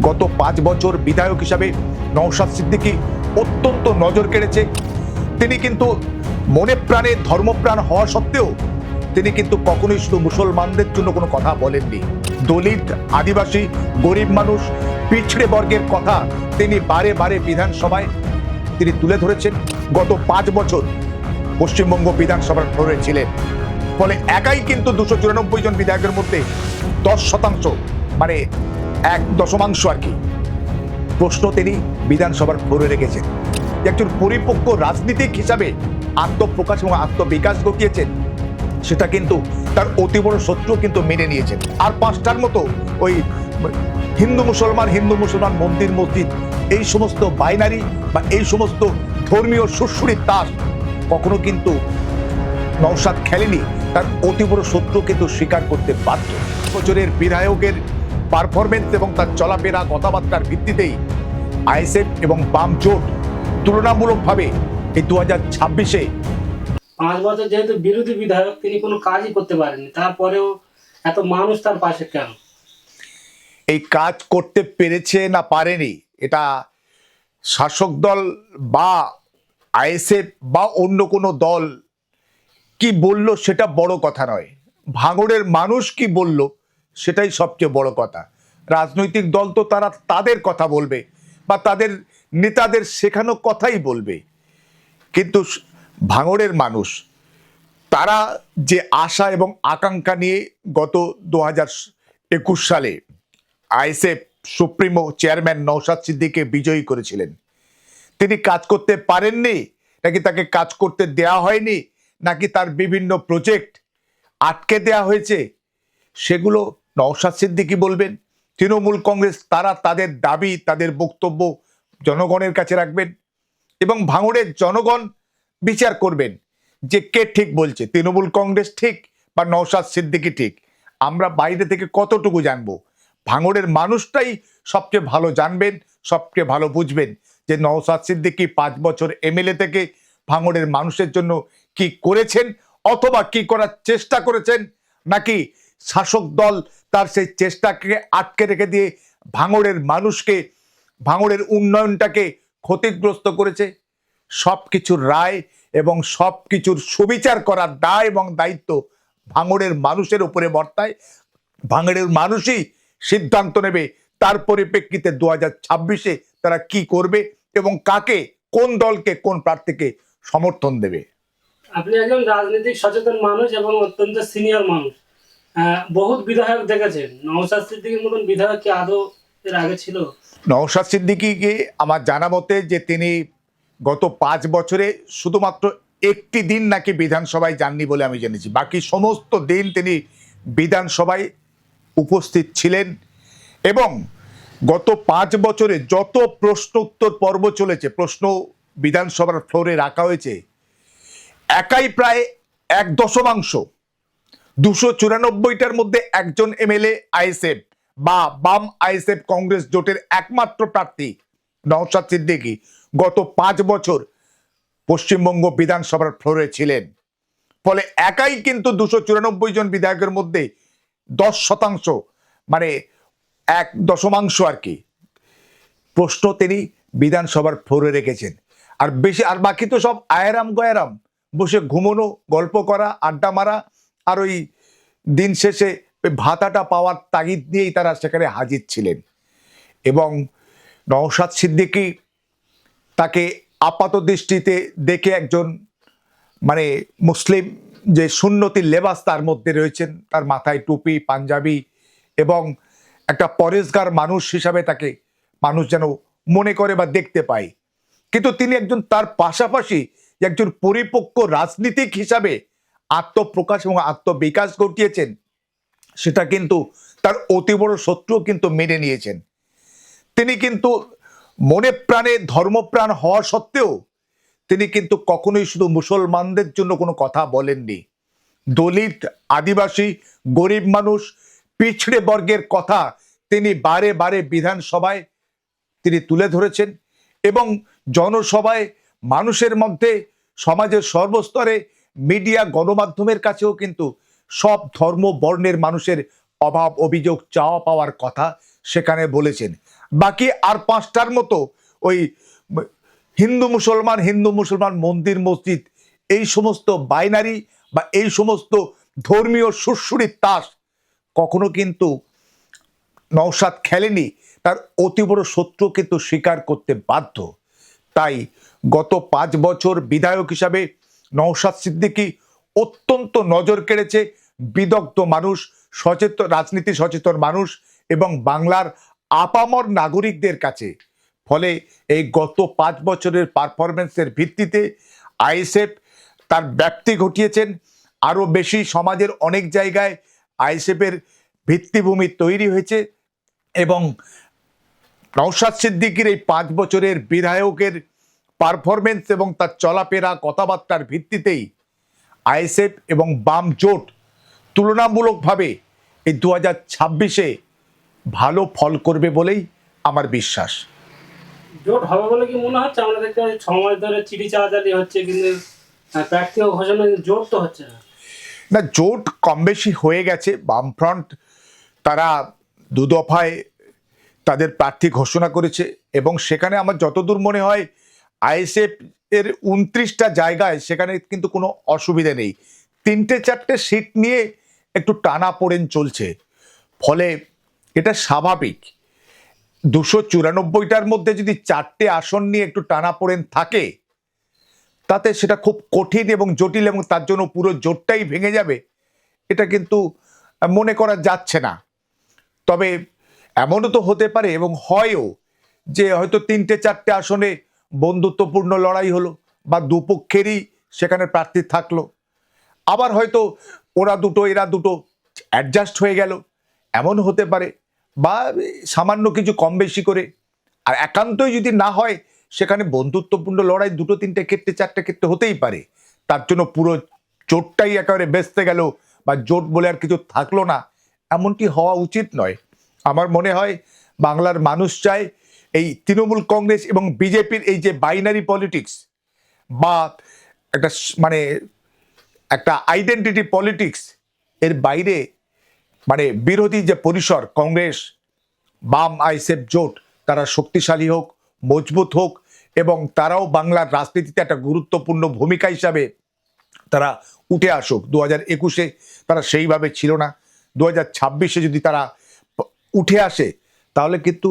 গত ৫ বছর বিধায়ক হিসাবে নওশাদ সিদ্দিকী অত্যন্ত নজর কেড়েছে। তিনি কিন্তু মনে প্রাণে ধর্মপ্রাণ হওয়া সত্ত্বেও তিনি কিন্তু কখনোই শুধু মুসলমানদের জন্য কোনো কথা বলেননি। দলিত, আদিবাসী, গরিব মানুষ, পিছড়ে বর্গের কথা তিনি বারে বারে বিধানসভায় তিনি তুলে ধরেছেন। গত ৫ বছর পশ্চিমবঙ্গ বিধানসভার ফ্লোরে ছিলেন, ফলে একাই কিন্তু ২৯৪ জন বিধায়কের মধ্যে ১০% মানে ১ দশমাংশ আর কি প্রশ্ন তিনি বিধানসভার ফ্লোরে রেখেছেন। একজন পরিপক্ক রাজনীতিক হিসাবে আত্মপ্রকাশ এবং আত্মবিকাশ ঘটিয়েছেন, সেটা কিন্তু তার অতি বড় শত্রু কিন্তু মেনে নিয়েছেন। আর ৫টার মতো ওই হিন্দু মুসলমান মন্দির মসজিদ এই সমস্ত বাইনারি বা এই সমস্ত ধর্মীয় সুরসুরির তাস কখনো কিন্তু নওশাদ খেলেনি। তার অতি বড় শত্রু কিন্তু স্বীকার করতে বাধ্য। বছরের বিধায়কের পারফরমেন্স এবং তার চলাফেরা কথাবার্তার ভিত্তিতেই আইএসএফ এবং বাম জোট তুলনামূলকভাবে এই 2026-এ ৫ বছর যেহেতু বিরোধী বিধায়ক, তিনি কোনো কাজই করতে পারেননি, তারপরেও এত মানুষ তার পাশে কেন? এই কাজ করতে পেরেছে না পারেনি, এটা শাসক দল বা আইএসএফ বা অন্য কোনো দল কি বলল সেটা বড় কথা নয়। ভাঙড়ের মানুষ কি বলল সেটাই সবচেয়ে বড় কথা। রাজনৈতিক দল তো তারা তাদের কথা বলবে বা তাদের নেতাদের শেখানো কথাই বলবে, কিন্তু ভাঙড়ের মানুষ তারা যে আশা এবং আকাঙ্ক্ষা নিয়ে গত 2021 সালে আইএসএফ সুপ্রিমো চেয়ারম্যান নওশাদ সিদ্দিকীকে বিজয়ী করেছিলেন, তিনি কাজ করতে পারেননি নাকি তাকে কাজ করতে দেয়া হয়নি নাকি তার বিভিন্ন প্রজেক্ট আটকে দেয়া হয়েছে, সেগুলো নওশাদ সিদ্দিকী বলবেন। তৃণমূল কংগ্রেস তারা তাদের দাবি, তাদের বক্তব্য জনগণের কাছে রাখবেন এবং ভাঙড়ের জনগণ বিচার করবেন যে কে ঠিক বলছে, তৃণমূল কংগ্রেস ঠিক বা নওশাদ সিদ্দিকী ঠিক। আমরা বাইরে থেকে কতটুকু জানবো? ভাঙড়ের মানুষটাই সবচেয়ে ভালো জানবেন, সবচেয়ে ভালো বুঝবেন যে নওশাদ সিদ্দিকী ৫ বছর এমএলএ থেকে ভাঙড়ের মানুষের জন্য কি করেছেন অথবা কি করার চেষ্টা করেছেন, নাকি শাসক দল তার সেই চেষ্টাকে আটকে রেখে দিয়ে ভাঙড়ের মানুষকে, ভাঙড়ের উন্নয়নটাকে ক্ষতিগ্রস্ত করেছে। সব কিছুর রায় এবং সব কিছুর সুবিচার করার দায় এবং দায়িত্ব ভাঙড়ের মানুষের উপরে বর্তায়। ভাঙড়ের মানুষই সিদ্ধান্ত নেবে তার পরিপ্রেক্ষিতে 2026-এ তারা কি করবে এবং কাকে, কোন দলকে, কোন প্রার্থীকে সমর্থন দেবে। আপনি একজন রাজনৈতিক সচেতন মানুষ এবং অত্যন্ত সিনিয়র মানুষ, বহুত বিধায়ক দেখেছেন। নওশাদ সিদ্দিকীর মতন বিধায়ক কি আদৌ এর আগে ছিল? নওশাদ সিদ্দিকীকে আমার জানা মতে যে তিনি গত 5 বছরে শুধুমাত্র একটি দিন নাকি বিধানসভায় যাননি বলে আমি জেনেছি, বাকি সমস্ত দিন তিনি বিধানসভায় উপস্থিত ছিলেন। এবং গত 5 বছরে যত প্রশ্ন উত্তর পর্ব চলেছে, প্রশ্ন বিধানসভার ফ্লোরে রাখা হয়েছে, একাই প্রায় 1 দশমাংশ 294টার মধ্যে একজন এমএলএ আইএসএফ বা বাম আইএসএফ কংগ্রেস জোটের একমাত্র প্রার্থী নওশাদ সিদ্দিকী গত 5 বছর পশ্চিমবঙ্গ বিধানসভার ফ্লোরে ছিলেন। ফলে একাই কিন্তু 294 জন বিধায়কের মধ্যে 10% মানে 1 দশমাংশ আর কি প্রশ্ন তিনি বিধানসভার ফ্লোরে রেখেছেন। আর বেশি, আর বাকি তো সব আয়রাম গয়ারাম, বসে ঘুমোনো, গল্প করা, আড্ডা মারা, আর ওই দিন শেষে ভাতাটা পাওয়ার তাগিদ নিয়েই তারা সেখানে হাজির ছিলেন। এবং নওশাদ সিদ্দিকী তাকে আপাত দৃষ্টিতে দেখে একজন মানে মুসলিম যে সুন্নতি লেবাস তার মধ্যে রয়েছেন, তার মাথায় টুপি, পাঞ্জাবি এবং একটা পরেশগার মানুষ হিসাবে তাকে মানুষ যেন মনে করে বা দেখতে পায়। কিন্তু তিনি একজন, তার পাশাপাশি একজন পরিপক্ক রাজনীতিক হিসাবে আত্মপ্রকাশ এবং আত্মবিকাশ ঘটিয়েছেন, সেটা কিন্তু তার অতি বড় শত্রু কিন্তু মেনে নিয়েছেন। তিনি কিন্তু মনে প্রাণে ধর্মপ্রাণ হওয়া সত্ত্বেও তিনি কিন্তু কখনোই শুধু মুসলমানদের জন্য কোনো কথা বলেননি। দলিত, আদিবাসী, গরিব মানুষ, পিছড়ে বর্গের কথা তিনি বারে বারে বিধানসভায় তিনি তুলে ধরেছেন এবং জনসভায় মানুষের মধ্যে, সমাজের সর্বস্তরে, মিডিয়া, গণমাধ্যমের কাছেও কিন্তু সব ধর্ম বর্ণের মানুষের অভাব, অভিযোগ, চাওয়া পাওয়ার কথা সেখানে বলেছেন। বাকি আর 5টার মতো ওই হিন্দু মুসলমান মন্দির মসজিদ এই সমস্ত বাইনারি বা এই সমস্ত ধর্মীয় সুরসুরির তাস কখনো কিন্তু নওশাদ খেলেনি। তার অতি বড় শত্রু কিন্তু স্বীকার করতে বাধ্য। তাই গত 5 বছর বিধায়ক হিসাবে নওশাদ সিদ্দিকী অত্যন্ত নজর কেড়েছে বিদগ্ধ মানুষ, সচেতন রাজনীতি সচেতন মানুষ এবং বাংলার আপামর নাগরিকদের কাছে। ফলে এই গত 5 বছরের পারফরমেন্সের ভিত্তিতে আইএসএফ তার ব্যাপ্তি ঘটিয়েছেন। আরও বেশি সমাজের অনেক জায়গায় আইএসএফের ভিত্তিভূমি তৈরি হয়েছে এবং নওশাদ সিদ্দিকীর এই 5 বছরের বিধায়কের পারফরমেন্স এবং তার চলাফেরা কথাবার্তার ভিত্তিতেই আইএসএফ এবং বাম জোট তুলনামূলকভাবে এই 2026-এ ভালো ফল করবে বলেই আমার বিশ্বাস। জোট হবে বলে কি মনে হচ্ছে? আমরা দেখতে পাচ্ছি 6 মাস ধরে চিঠি চালাচালি হচ্ছে, কিন্তু প্রার্থী ঘোষণা জোট তো হচ্ছে না। না, জোট কম বেশি হয়ে গেছে। বামফ্রন্ট তারা 2 দফায় তাদের প্রার্থী ঘোষণা করেছে এবং সেখানে আমার যতদূর মনে হয় আইএসএফ এর 29টা জায়গায় সেখানে কিন্তু কোনো অসুবিধা নেই। 3-4টে সিট নিয়ে একটু টানাপোড়েন চলছে। ফলে এটা স্বাভাবিক। 294টার মধ্যে যদি 4টে আসন নিয়ে একটু টানাপোড়েন থাকে তাতে সেটা খুব কঠিন এবং জটিল এবং তার জন্য পুরো জোটটাই ভেঙে যাবে, এটা কিন্তু মনে করা যাচ্ছে না। তবে এমনও তো হতে পারে এবং হয়ও যে হয়তো 3-4টে আসনে বন্ধুত্বপূর্ণ লড়াই হলো বা দুপক্ষেরই সেখানে প্রার্থী থাকলো, আবার হয়তো ওরা দুটো এরা দুটো অ্যাডজাস্ট হয়ে গেল, এমন হতে পারে, বা সামান্য কিছু কম বেশি করে। আর একান্তই যদি না হয় সেখানে বন্ধুত্বপূর্ণ লড়াই 2-3টে ক্ষেত্রে 4টে ক্ষেত্রে হতেই পারে। তার জন্য পুরো জোটটাই একেবারে বেচতে গেল বা জোট বলে আর কিছু থাকলো না, এমনটি হওয়া উচিত নয়। আমার মনে হয় বাংলার মানুষ চায় এই তৃণমূল কংগ্রেস এবং বিজেপির এই যে বাইনারি পলিটিক্স বা একটা মানে একটা আইডেন্টিটি পলিটিক্স এর বাইরে মানে বিরোধী যে পরিসর কংগ্রেস বাম আইএসএফ জোট তারা শক্তিশালী হোক, মজবুত হোক এবং তারাও বাংলার রাজনীতিতে একটা গুরুত্বপূর্ণ ভূমিকা হিসাবে তারা উঠে আসুক। 2021-এ তারা সেইভাবে ছিল না, 2026-এ যদি তারা উঠে আসে তাহলে কিন্তু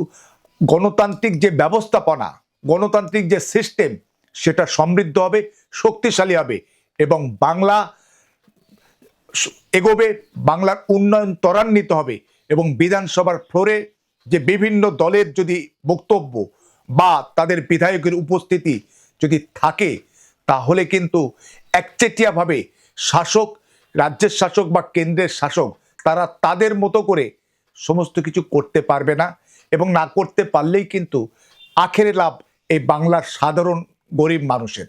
গণতান্ত্রিক যে ব্যবস্থাপনা, গণতান্ত্রিক যে সিস্টেম সেটা সমৃদ্ধ হবে, শক্তিশালী হবে এবং বাংলা এগোবে, বাংলার উন্নয়ন ত্বরান্বিত হবে এবং বিধানসভার ফ্লোরে যে বিভিন্ন দলের যদি বক্তব্য বা তাদের বিধায়কের উপস্থিতি যদি থাকে তাহলে কিন্তু একচেটিয়াভাবে শাসক, রাজ্যের শাসক বা কেন্দ্রের শাসক তারা তাদের মতো করে সমস্ত কিছু করতে পারবে না এবং না করতে পারলেই কিন্তু আখেরে লাভ এই বাংলার সাধারণ গরিব মানুষের।